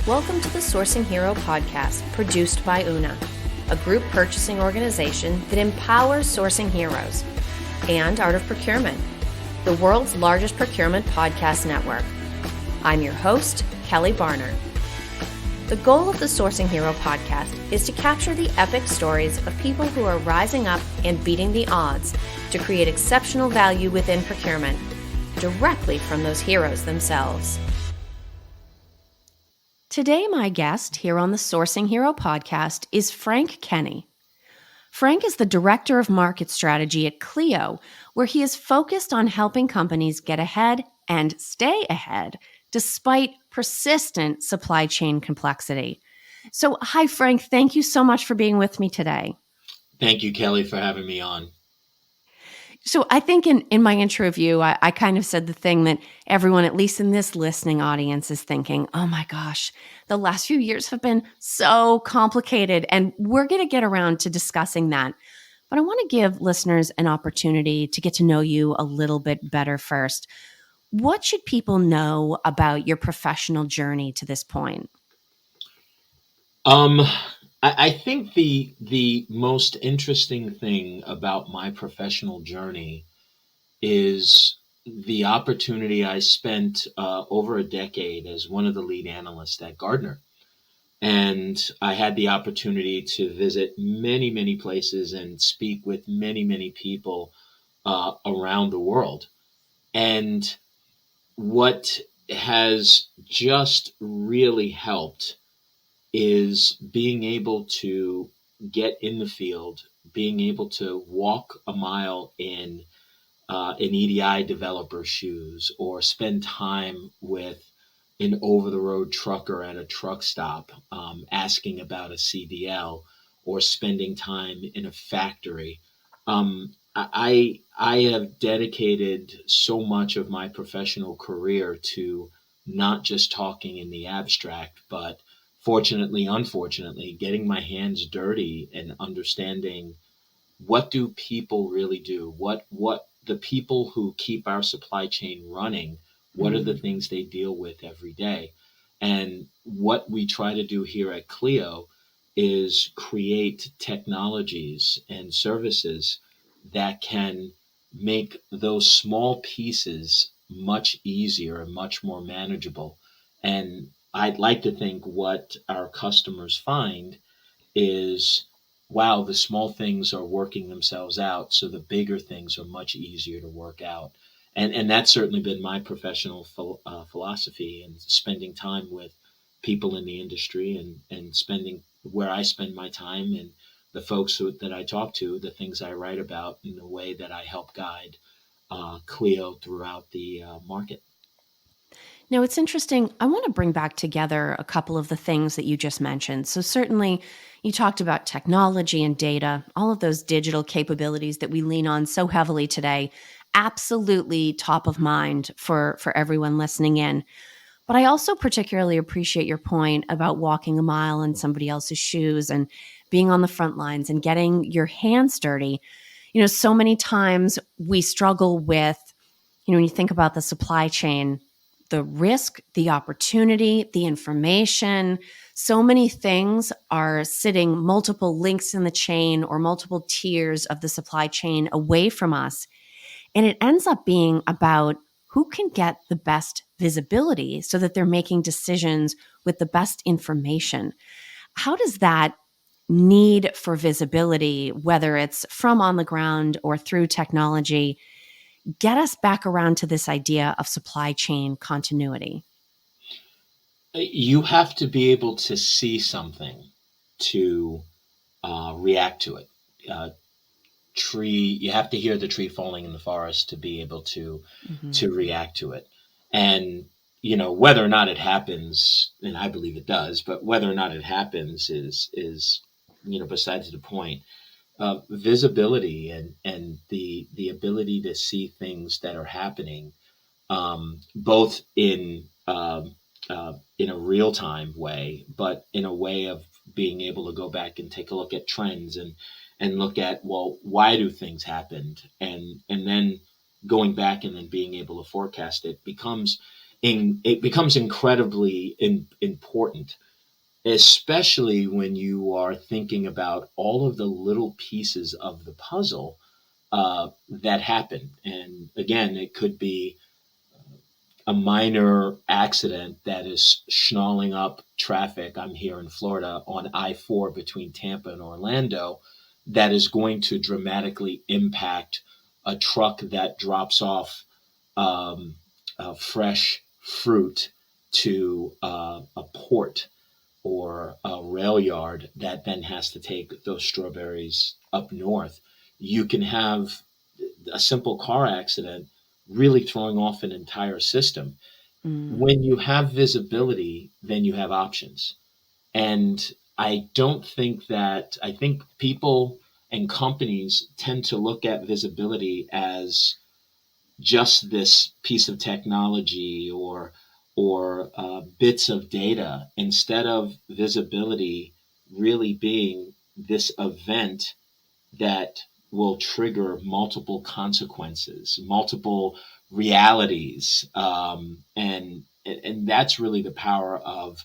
Welcome to the Sourcing Hero podcast, produced by Una, a group purchasing organization that empowers sourcing heroes, and Art of Procurement, the world's largest procurement podcast network. I'm your host, Kelly Barnard. The goal of the Sourcing Hero podcast is to capture the epic stories of people who are rising up and beating the odds to create exceptional value within procurement, directly from those heroes themselves. Today, my guest here on the Sourcing Hero podcast is Frank Kenney. Frank is the Director of Market Strategy at Cleo, where he is focused on helping companies get ahead and stay ahead despite persistent supply chain complexity. So, hi, Frank. Thank you so much for being with me today. Thank you, Kelly, for having me on. So I think in my intro of you, I kind of said the thing that everyone, at least in this listening audience, is thinking, oh my gosh, the last few years have been so complicated. And we're going to get around to discussing that. But I want to give listeners an opportunity to get to know you a little bit better first. What should people know about your professional journey to this point? I think the most interesting thing about my professional journey is the opportunity I spent over a decade as one of the lead analysts at Gartner. And I had the opportunity to visit many, many places and speak with many, many people around the world. And what has just really helped is being able to get in the field, being able to walk a mile in an EDI developer's shoes, or spend time with an over-the-road trucker at a truck stop asking about a CDL, or spending time in a factory. I have dedicated so much of my professional career to not just talking in the abstract, but fortunately, unfortunately, getting my hands dirty and understanding what do people really do? What the people who keep our supply chain running, what are the things they deal with every day? And what we try to do here at Cleo is create technologies and services that can make those small pieces much easier and much more manageable. And I'd like to think what our customers find is, wow, the small things are working themselves out, so the bigger things are much easier to work out. And that's certainly been my professional philosophy, and spending time with people in the industry, and spending where I spend my time, and the folks that I talk to, the things I write about, and the way that I help guide Cleo throughout the market. Now, it's interesting. I want to bring back together a couple of the things that you just mentioned. So certainly you talked about technology and data, all of those digital capabilities that we lean on so heavily today, absolutely top of mind for everyone listening in. But I also particularly appreciate your point about walking a mile in somebody else's shoes and being on the front lines and getting your hands dirty. You know, so many times we struggle with, when you think about the supply chain, the risk, the opportunity, the information, so many things are sitting multiple links in the chain or multiple tiers of the supply chain away from us. And it ends up being about who can get the best visibility so that they're making decisions with the best information. How does that need for visibility, whether it's from on the ground or through technology, get us back around to this idea of supply chain continuity? You have to be able to see something to react to it. You have to hear the tree falling in the forest to be able to react to it. And whether or not it happens, and I believe it does, but whether or not it happens is besides the point. Visibility and the ability to see things that are happening, both in a real time way, but in a way of being able to go back and take a look at trends and look at, well, why do things happen, and then going back and then being able to forecast it becomes it becomes incredibly important, especially when you are thinking about all of the little pieces of the puzzle that happen. And again, it could be a minor accident that is schnalling up traffic. I'm here in Florida on I-4 between Tampa and Orlando, that is going to dramatically impact a truck that drops off fresh fruit to a port or a rail yard that then has to take those strawberries up north. You can have a simple car accident really throwing off an entire system. Mm. When you have visibility, then you have options. And I think people and companies tend to look at visibility as just this piece of technology or bits of data, instead of visibility really being this event that will trigger multiple consequences, multiple realities, and that's really the power of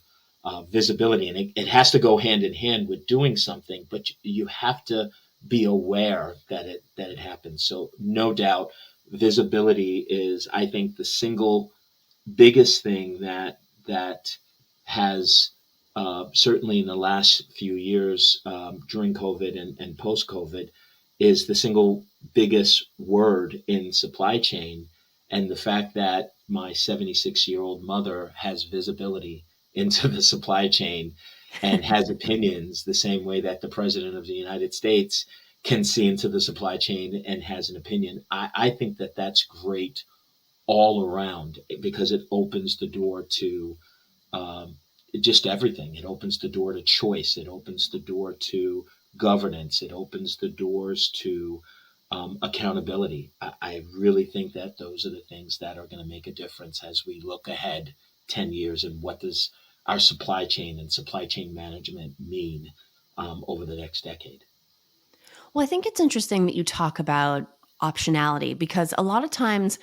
visibility. And it has to go hand in hand with doing something, but you have to be aware that it happens. So no doubt, visibility is, I think, the single biggest thing that has certainly in the last few years, during COVID and post COVID, is the single biggest word in supply chain. And the fact that my 76-year-old mother has visibility into the supply chain and has opinions the same way that the president of the United States can see into the supply chain and has an opinion. I think that that's great all around, because it opens the door to um, just everything. It opens the door to choice. It opens the door to governance. It opens the doors to accountability. I really think that those are the things that are going to make a difference as we look ahead 10 years, and what does our supply chain and supply chain management mean over the next decade. Well, I think it's interesting that you talk about optionality because a lot of times,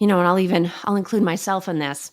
and I'll include myself in this.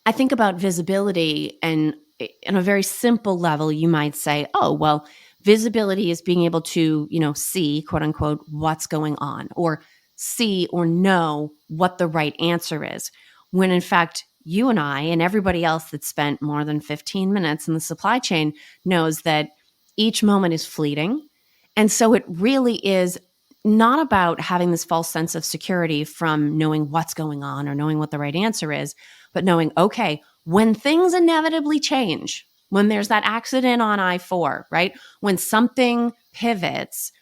I think about visibility and in a very simple level, you might say, oh, well, visibility is being able to, see, quote unquote, what's going on or see or know what the right answer is. When in fact, you and I and everybody else that spent more than 15 minutes in the supply chain knows that each moment is fleeting. And so it really is not about having this false sense of security from knowing what's going on or knowing what the right answer is, but knowing, okay, when things inevitably change, when there's that accident on I-4, right? When something pivots,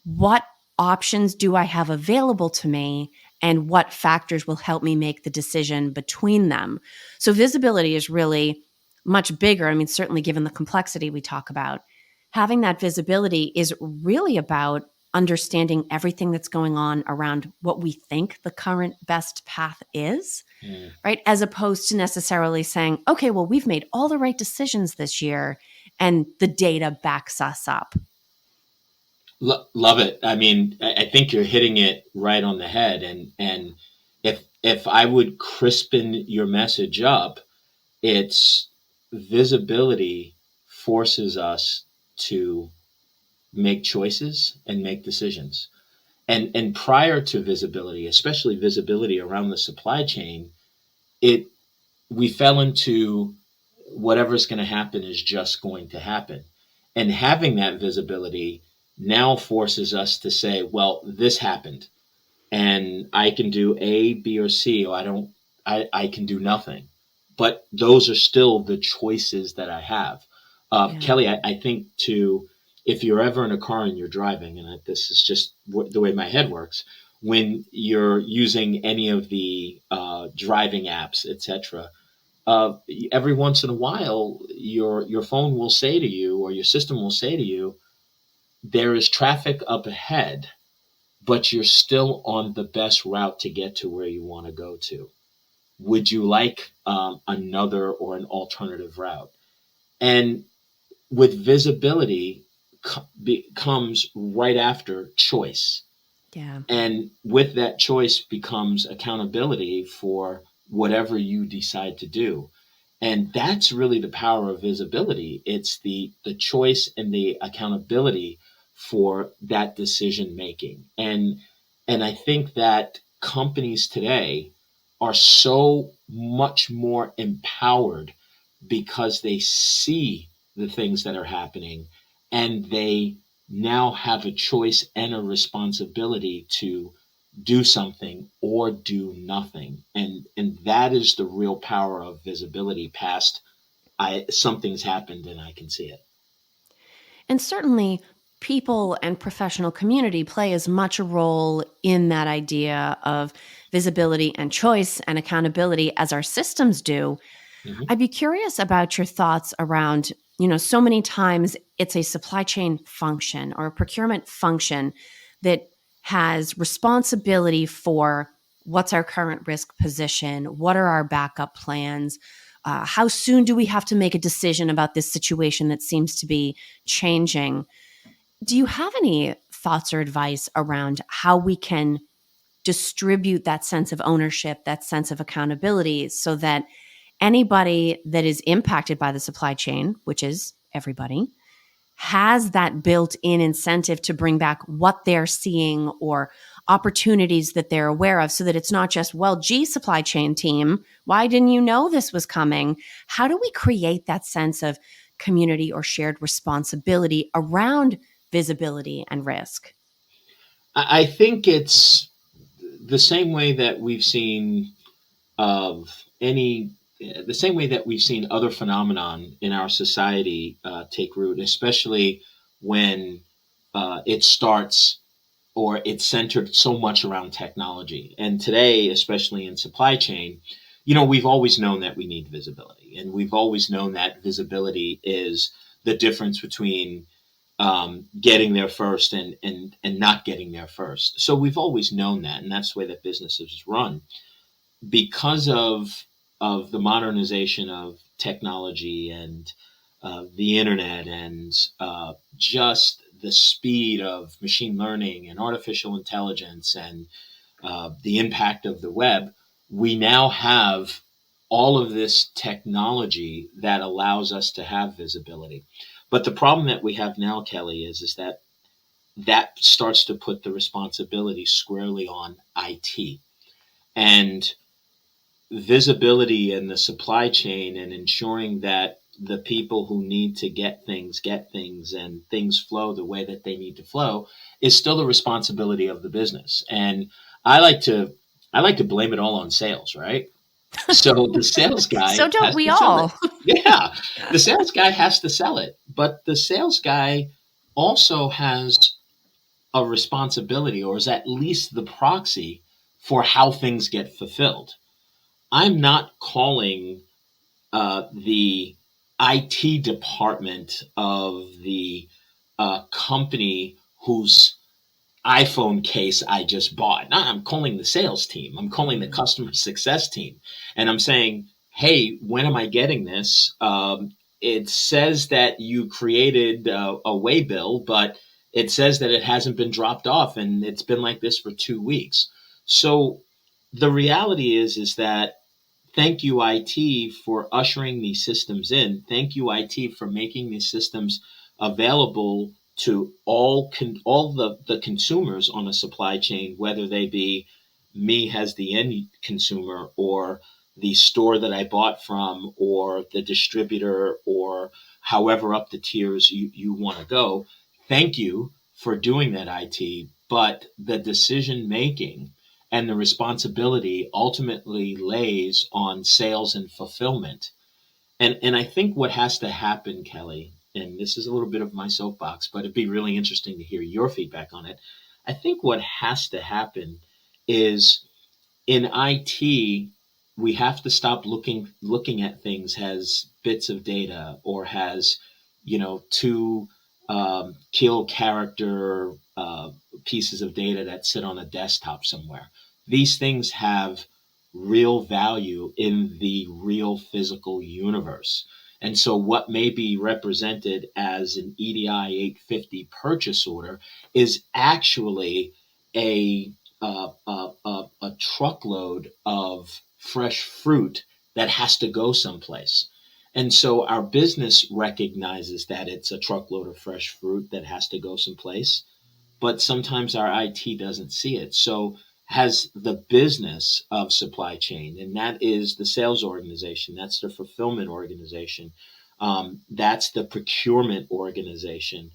what options do I have available to me and what factors will help me make the decision between them? So visibility is really much bigger. I mean, certainly given the complexity we talk about, having that visibility is really about understanding everything that's going on around what we think the current best path is, Mm. right? As opposed to necessarily saying, okay, well, we've made all the right decisions this year and the data backs us up. Love it. I mean, I think you're hitting it right on the head. And if I would crispen your message up, it's visibility forces us to make choices and make decisions. And prior to visibility, especially visibility around the supply chain, it we fell into whatever's going to happen is just going to happen. And having that visibility now forces us to say, well, this happened and I can do A, B, or C, or I can do nothing. But those are still the choices that I have. Yeah. Kelly, I think if you're ever in a car and you're driving, and this is just the way my head works, when you're using any of the driving apps, etc., every once in a while, your phone will say to you, or your system will say to you, there is traffic up ahead, but you're still on the best route to get to where you want to go to. Would you like another or an alternative route? And with visibility comes right after choice. Yeah. And with that choice becomes accountability for whatever you decide to do. And that's really the power of visibility. It's the choice and the accountability for that decision making. And I think that companies today are so much more empowered because they see the things that are happening, and they now have a choice and a responsibility to do something or do nothing. And that is the real power of visibility past I something's happened and I can see it. And certainly, people and professional community play as much a role in that idea of visibility and choice and accountability as our systems do. Mhm. I'd be curious about your thoughts around, so many times it's a supply chain function or a procurement function that has responsibility for what's our current risk position, what are our backup plans, how soon do we have to make a decision about this situation that seems to be changing. Do you have any thoughts or advice around how we can distribute that sense of ownership, that sense of accountability, so that anybody that is impacted by the supply chain, which is everybody, has that built in incentive to bring back what they're seeing or opportunities that they're aware of, so that it's not just, well, gee, supply chain team, why didn't you know this was coming? How do we create that sense of community or shared responsibility around visibility and risk? I think it's the same way that we've seen of any the same way that we've seen other phenomenon in our society take root, especially when it starts or it's centered so much around technology. And today, especially in supply chain, we've always known that we need visibility, and we've always known that visibility is the difference between getting there first and not getting there first. So we've always known that, and that's the way that businesses run. Because of the modernization of technology and the internet and just the speed of machine learning and artificial intelligence and the impact of the web, we now have all of this technology that allows us to have visibility. But the problem that we have now, Kelly, is that that starts to put the responsibility squarely on IT. And visibility in the supply chain and ensuring that the people who need to get things and things flow the way that they need to flow is still the responsibility of the business. And I like to I like to blame it all on sales, right? So the sales So guy don't has we to sell it. all? Yeah, the sales guy has to sell it, but the sales guy also has a responsibility, or is at least the proxy for how things get fulfilled. I'm not calling the IT department of the company whose iPhone case I just bought. No, I'm calling the sales team. I'm calling the Mm. customer success team. And I'm saying, hey, when am I getting this? It says that you created a waybill, but it says that it hasn't been dropped off, and it's been like this for 2 weeks. So the reality is that thank you, IT, for ushering these systems in. Thank you, IT, for making these systems available to all the consumers on a supply chain, whether they be me as the end consumer, or the store that I bought from, or the distributor, or however up the tiers you want to go. Thank you for doing that, IT. But the decision making and the responsibility ultimately lays on sales and fulfillment. And I think what has to happen, Kelly, and this is a little bit of my soapbox, but it'd be really interesting to hear your feedback on it. I think what has to happen is in IT, we have to stop looking at things as bits of data, or has two kill character pieces of data that sit on a desktop somewhere. These things have real value in the real physical universe. And so, what may be represented as an EDI 850 purchase order is actually a a truckload of fresh fruit that has to go someplace. And so our business recognizes that it's a truckload of fresh fruit that has to go someplace, but sometimes our IT doesn't see it. So has the business of supply chain, and that is the sales organization, that's the fulfillment organization, that's the procurement organization.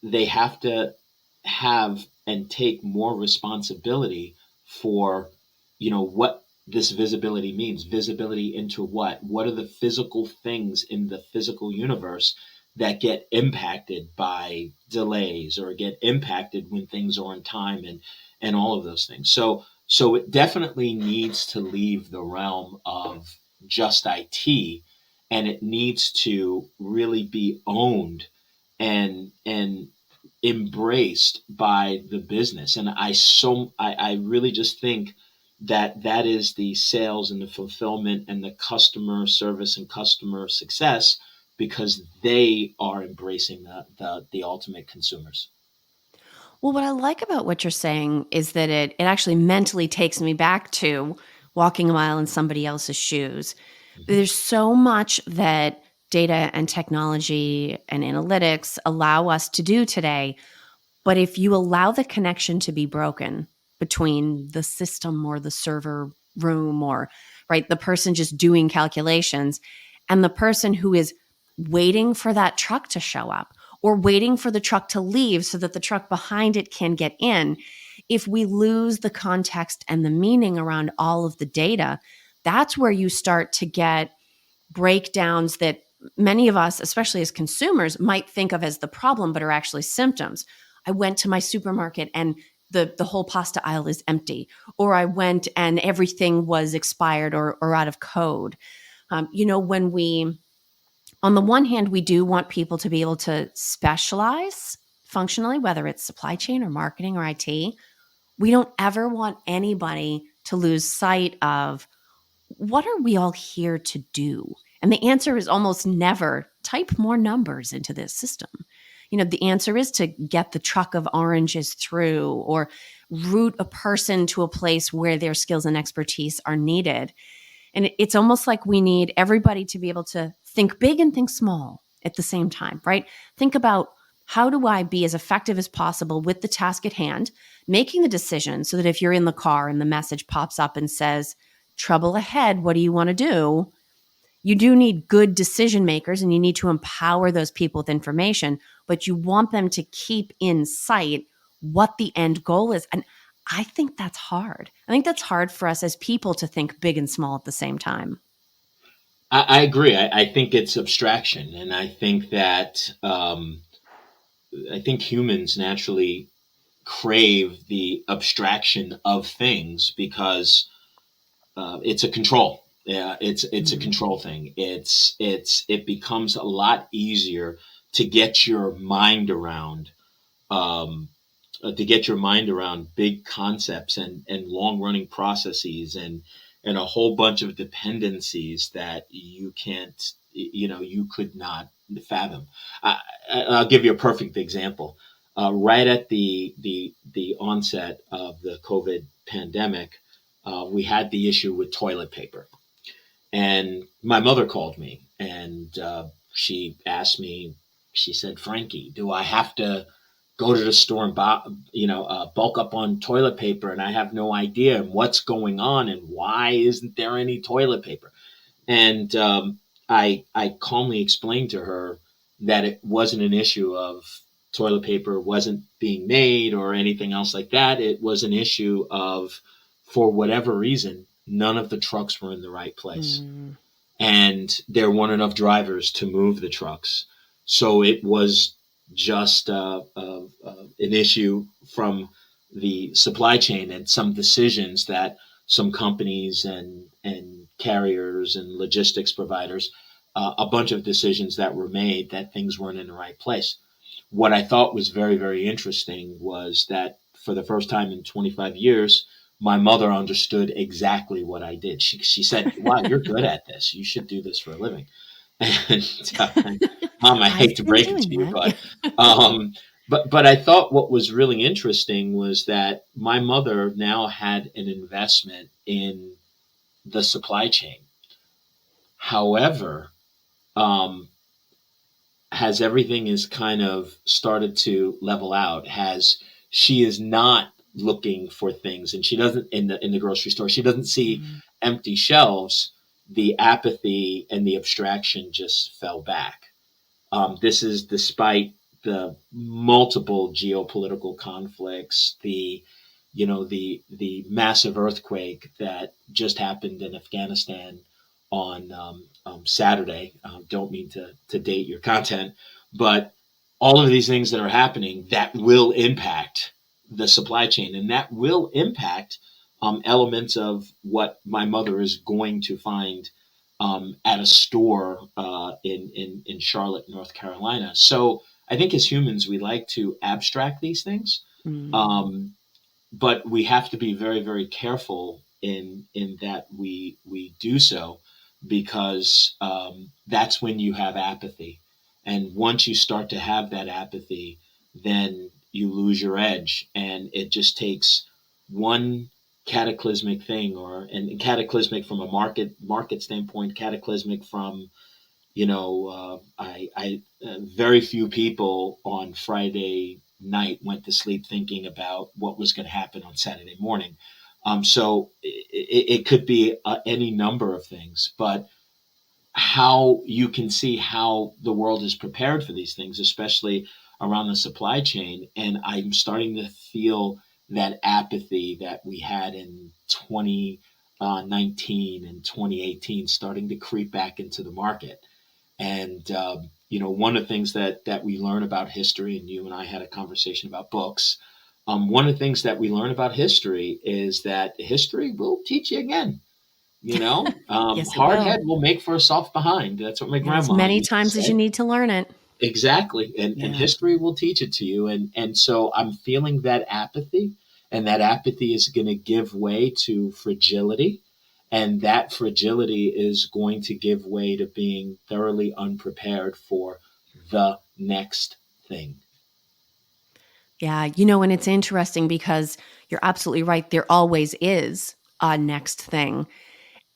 They have to have and take more responsibility for, what this visibility means. Visibility into what are the physical things in the physical universe that get impacted by delays or get impacted when things are on time, and all of those things. So it definitely needs to leave the realm of just IT, and it needs to really be owned and embraced by the business. And I really just think that that is the sales and the fulfillment and the customer service and customer success, because they are embracing the ultimate consumers. Well, what I like about what you're saying is that it actually mentally takes me back to walking a mile in somebody else's shoes. Mm-hmm. There's so much that data and technology and analytics allow us to do today. But if you allow the connection to be broken between the system or the server room, or right, the person just doing calculations and the person who is waiting for that truck to show up or waiting for the truck to leave so that the truck behind it can get in, if we lose the context and the meaning around all of the data, that's where you start to get breakdowns that many of us, especially as consumers, might think of as the problem, but are actually symptoms. I went to my supermarket and the whole pasta aisle is empty, or I went and everything was expired or out of code. When we, on the one hand, we do want people to be able to specialize functionally, whether it's supply chain or marketing or IT. We don't ever want anybody to lose sight of what are we all here to do? And the answer is almost never type more numbers into this system. The answer is to get the truck of oranges through or route a person to a place where their skills and expertise are needed. And it's almost like we need everybody to be able to think big and think small at the same time, right? Think about, how do I be as effective as possible with the task at hand, making the decision so that if you're in the car and the message pops up and says, trouble ahead, what do you want to do? You do need good decision makers and you need to empower those people with information, but you want them to keep in sight what the end goal is. And I think that's hard. I think that's hard for us as people to think big and small at the same time. I agree. I think it's abstraction, and I think that I think humans naturally crave the abstraction of things because it's a control. Yeah, it's a Mm. control thing. It becomes a lot easier to get your mind around, um, big concepts and long running processes and a whole bunch of dependencies that you can't, you could not fathom. I'll give you a perfect example. Right at the onset of the COVID pandemic, we had the issue with toilet paper. And my mother called me and she asked me, she said, Frankie, do I have to go to the store and bulk up on toilet paper? And I have no idea what's going on and why isn't there any toilet paper? And I calmly explained to her that it wasn't an issue of toilet paper wasn't being made or anything else like that. It was an issue of, for whatever reason, none of the trucks were in the right place, Mm. and there weren't enough drivers to move the trucks. So it was just an issue from the supply chain and some decisions that some companies and carriers and logistics providers, a bunch of decisions that were made that things weren't in the right place. What I thought was very, very interesting was that for the first time in 25 years, my mother understood exactly what I did. She said, wow, you're good at this. You should do this for a living. And Mom, I I've hate to been break it doing to you, that. Yeah. um, but I thought what was really interesting was that my mother now had an investment in the supply chain. However, um, has everything is kind of started to level out, has she is not looking for things, and she doesn't in the grocery store, she doesn't see Mm. empty shelves. The apathy and the abstraction just fell back. This is despite the multiple geopolitical conflicts, the massive earthquake that just happened in Afghanistan on Saturday. Don't mean to date your content, but all of these things that are happening that will impact the supply chain, and that will impact elements of what my mother is going to find at a store in Charlotte, North Carolina. So I think as humans, we like to abstract these things, Mm. um, but we have to be very, very careful in that we do so, because that's when you have apathy, and once you start to have that apathy, then you lose your edge, and it just takes one cataclysmic thing, or and cataclysmic from a market standpoint, cataclysmic from very few people on Friday night went to sleep thinking about what was going to happen on Saturday morning. So it could be any number of things, but how you can see how the world is prepared for these things, especially around the supply chain. And I'm starting to feel that apathy that we had in 2019 and 2018 starting to creep back into the market. And one of the things that we learn about history, and you and I had a conversation about books. One of the things that we learn about history is that history will teach you again. Yes, it Hard will. head will make for a soft behind. That's what my Yeah, as grandma many used to times as you say. need to learn it. Exactly. And Yeah. history will teach it to you. And so I'm feeling that apathy, and that apathy is going to give way to fragility. And that fragility is going to give way to being thoroughly unprepared for the next thing. Yeah. And it's interesting because you're absolutely right. There always is a next thing.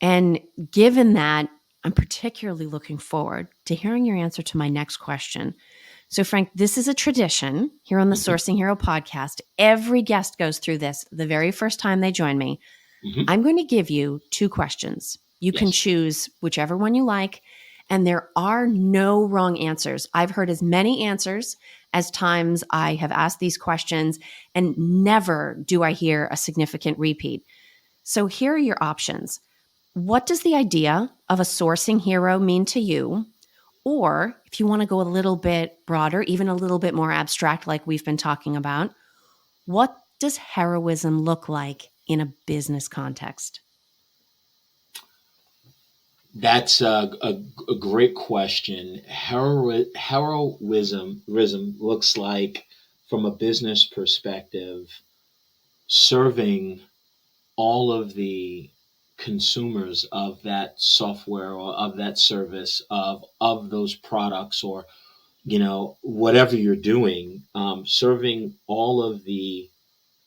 And given that, I'm particularly looking forward to hearing your answer to my next question. So, Frank, this is a tradition here on the Hmm. Sourcing Hero podcast. Every guest goes through this the very first time they join me. Hmm. I'm going to give you two questions. You can Yes. choose whichever one you like, and there are no wrong answers. I've heard as many answers as times I have asked these questions, and never do I hear a significant repeat. So here are your options. What does the idea of a sourcing hero mean to you? Or if you want to go a little bit broader, even a little bit more abstract, like we've been talking about, what does heroism look like in a business context? That's a great question. Heroism looks like, from a business perspective, serving all of the consumers of that software or of that service of those products, or whatever you're doing, serving all of the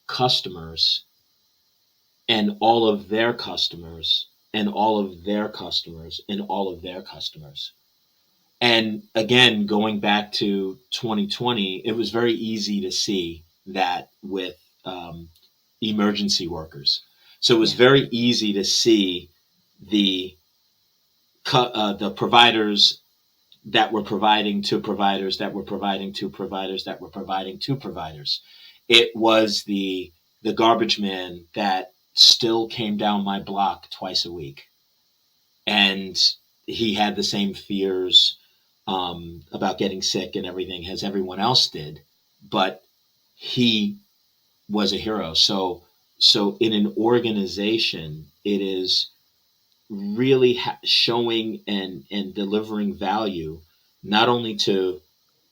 customers, and all of their customers, and all of their customers, and all of their customers. And again, going back to 2020, it was very easy to see that with emergency workers. So it was Yeah. very easy to see the the providers that were providing to providers that were providing to providers that were providing to providers. It was the garbage man that still came down my block twice a week, and he had the same fears about getting sick and everything as everyone else did, but he was a hero. So in an organization, it is really showing and delivering value, not only to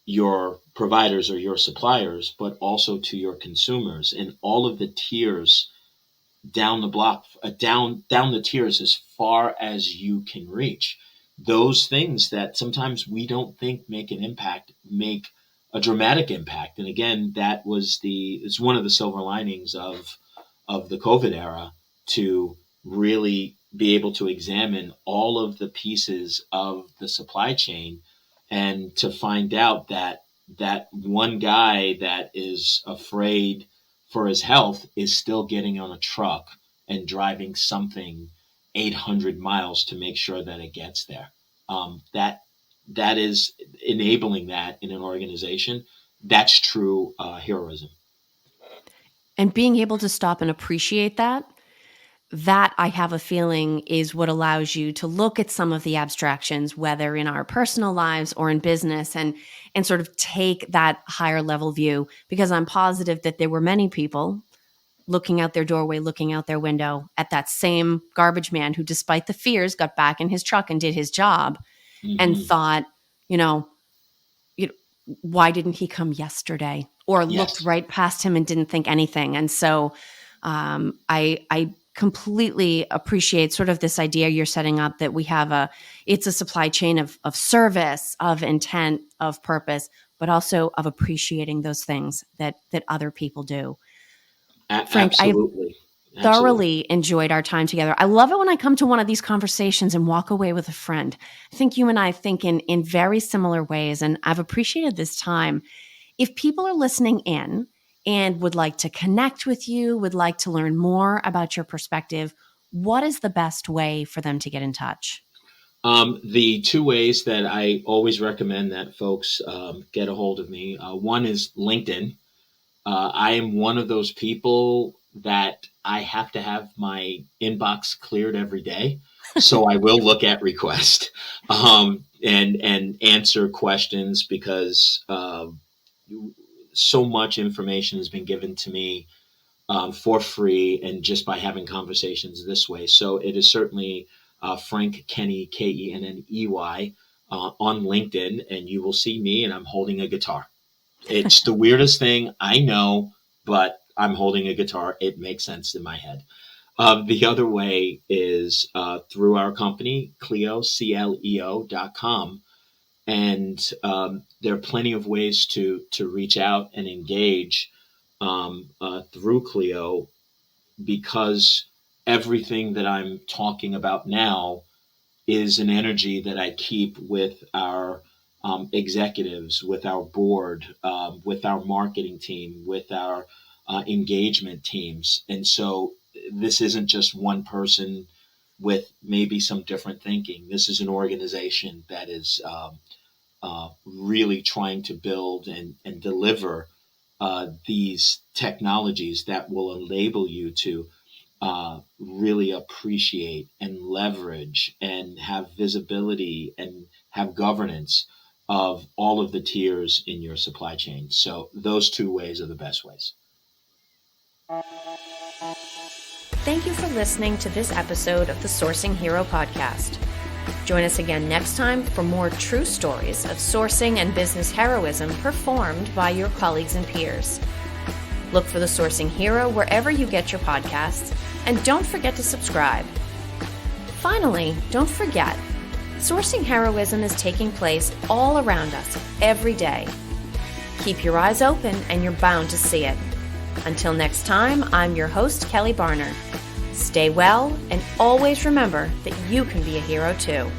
your providers or your suppliers, but also to your consumers, and all of the tiers down the block, down the tiers as far as you can reach. Those things that sometimes we don't think make an impact make a dramatic impact. And again, it's one of the silver linings of the COVID era, to really be able to examine all of the pieces of the supply chain and to find out that that one guy that is afraid for his health is still getting on a truck and driving something 800 miles to make sure that it gets there. That is enabling that in an organization. That's true heroism. And being able to stop and appreciate that I have a feeling is what allows you to look at some of the abstractions, whether in our personal lives or in business, and sort of take that higher level view. Because I'm positive that there were many people looking out their doorway, looking out their window at that same garbage man who, despite the fears, got back in his truck and did his job and Mm-hmm. thought, you know, why didn't he come yesterday? Or looked Yes. right past him and didn't think anything. And so I completely appreciate sort of this idea you're setting up that we have it's a supply chain of service, of intent, of purpose, but also of appreciating those things that other people do. Frank, I Absolutely. Absolutely. thoroughly enjoyed our time together. I love it when I come to one of these conversations and walk away with a friend. I think you and I think in very similar ways, and I've appreciated this time. If people are listening in and would like to connect with you, would like to learn more about your perspective, what is the best way for them to get in touch? The two ways that I always recommend that folks get a hold of me, one is LinkedIn. I am one of those people that I have to have my inbox cleared every day. So I will look at requests and answer questions because so much information has been given to me for free and just by having conversations this way. So it is certainly Frank Kenney, Kenney, on LinkedIn, and you will see me and I'm holding a guitar. It's the weirdest thing, I know, but I'm holding a guitar. It makes sense in my head. The other way is through our company, Cleo, Cleo.com. And there are plenty of ways to reach out and engage through Cleo because everything that I'm talking about now is an energy that I keep with our executives, with our board, with our marketing team, with our engagement teams. And so this isn't just one person with maybe some different thinking. This is an organization that is really trying to build and deliver these technologies that will enable you to really appreciate and leverage and have visibility and have governance of all of the tiers in your supply chain. So those two ways are the best ways. Thank you for listening to this episode of the Sourcing Hero podcast. Join us again next time for more true stories of sourcing and business heroism performed by your colleagues and peers. Look for the Sourcing Hero wherever you get your podcasts, and don't forget to subscribe. Finally, don't forget, sourcing heroism is taking place all around us every day. Keep your eyes open and you're bound to see it. Until next time, I'm your host, Kelly Barner. Stay well and always remember that you can be a hero too.